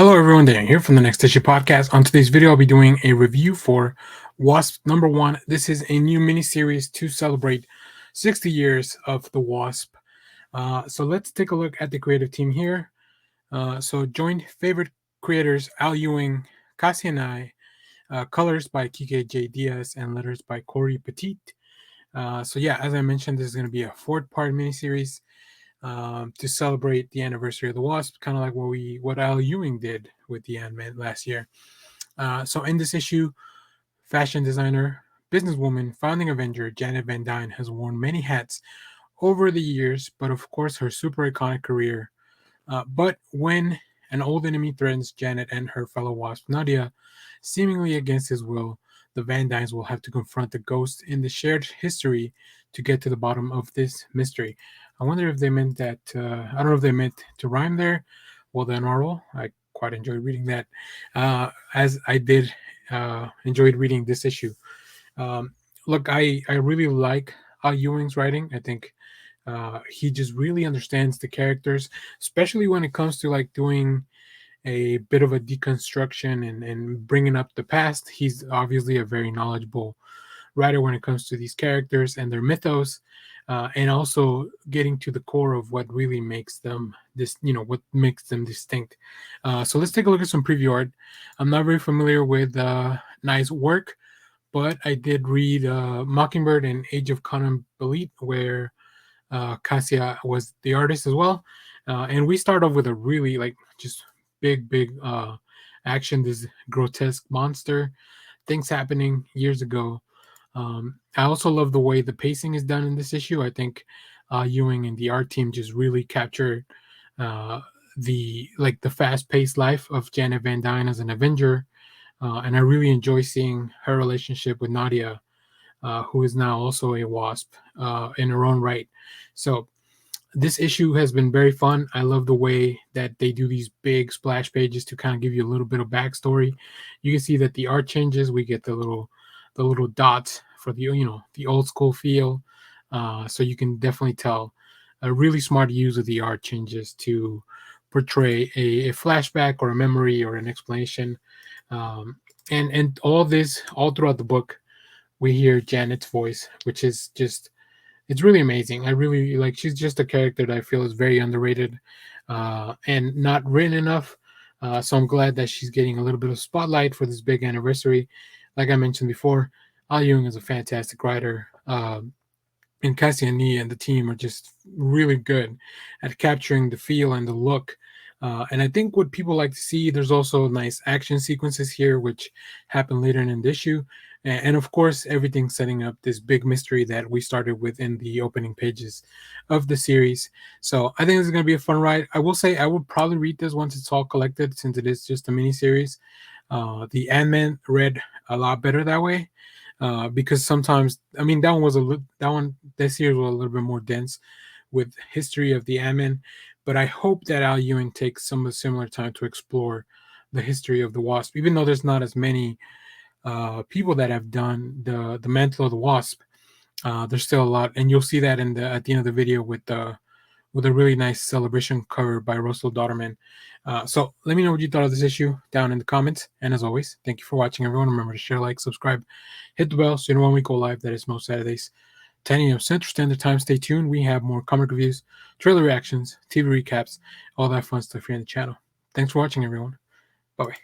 Hello everyone, Dan here from the Next Issue Podcast. On today's video, I'll be doing a review for Wasp #1. This is a new miniseries to celebrate 60 years of the Wasp. So let's take a look at the creative team here. So joined favorite creators Al Ewing, Kasia Nie, colors by Kike Diaz, and letters by Cory, Petit. So yeah, as I mentioned, this is going to be a 4-part miniseries to celebrate the anniversary of the Wasp, kind of like what Al Ewing did with the Ant-Man last year. So in this issue, fashion designer, businesswoman, founding Avenger Janet Van Dyne has worn many hats over the years, but of course her super iconic career. But when an old enemy threatens Janet and her fellow Wasp Nadia, seemingly against his will, the Van Dynes will have to confront the ghost in the shared history to get to the bottom of this mystery. I wonder if they meant that, I don't know if they meant to rhyme there. Well done, Marvel. I quite enjoyed reading that, as I did enjoyed reading this issue. Look, I really like Ewing's writing. I think he just really understands the characters, especially when it comes to like doing a bit of a deconstruction and bringing up the past. He's obviously a very knowledgeable writer when it comes to these characters and their mythos, and also getting to the core of what really makes them what makes them distinct. So let's take a look at some preview art. I'm not very familiar with Nye's work, but I did read Mockingbird and Age of Conan BELIT, where Kasia was the artist as well. And we start off with a really just big action, this grotesque monster, things happening years ago. I also love the way the pacing is done in this issue. I think Ewing and the art team just really captured the fast-paced life of Janet Van Dyne as an Avenger, and I really enjoy seeing her relationship with Nadia, who is now also a Wasp in her own right. So this issue has been very fun. I love the way that they do these big splash pages to kind of give you a little bit of backstory. You can see that the art changes. We get the little dots for the old school feel. So you can definitely tell a really smart use of the art changes to portray a flashback or a memory or an explanation. And all this, all throughout the book, we hear Janet's voice, which is just, it's really amazing. I really like, she's just a character that I feel is very underrated and not written enough. So I'm glad that she's getting a little bit of spotlight for this big anniversary. Like I mentioned before, Al Ewing is a fantastic writer. And Kasia Nie and the team are just really good at capturing the feel and the look. And I think what people like to see, there's also nice action sequences here, which happen later in the issue. And of course, everything setting up this big mystery that we started with in the opening pages of the series. So I think this is going to be a fun ride. I will say I would probably read this once it's all collected, since it is just a mini series. The Ant-Man read a lot better that way, because sometimes, I mean, this series was a little bit more dense with history of the Ant-Man. But I hope that Al Ewing takes some of the similar time to explore the history of the Wasp, even though there's not as many people that have done the mantle of the Wasp. There's still a lot, and you'll see that at the end of the video with a really nice celebration cover by Russell Dodderman. So let me know what you thought of this issue down in the comments. And as always, thank you for watching, everyone. Remember to share, like, subscribe, hit the bell so you know when we go live. That is most Saturdays, 10 a.m. Central Standard Time. Stay tuned. We have more comic reviews, trailer reactions, TV recaps, all that fun stuff here on the channel. Thanks for watching, everyone. Bye-bye.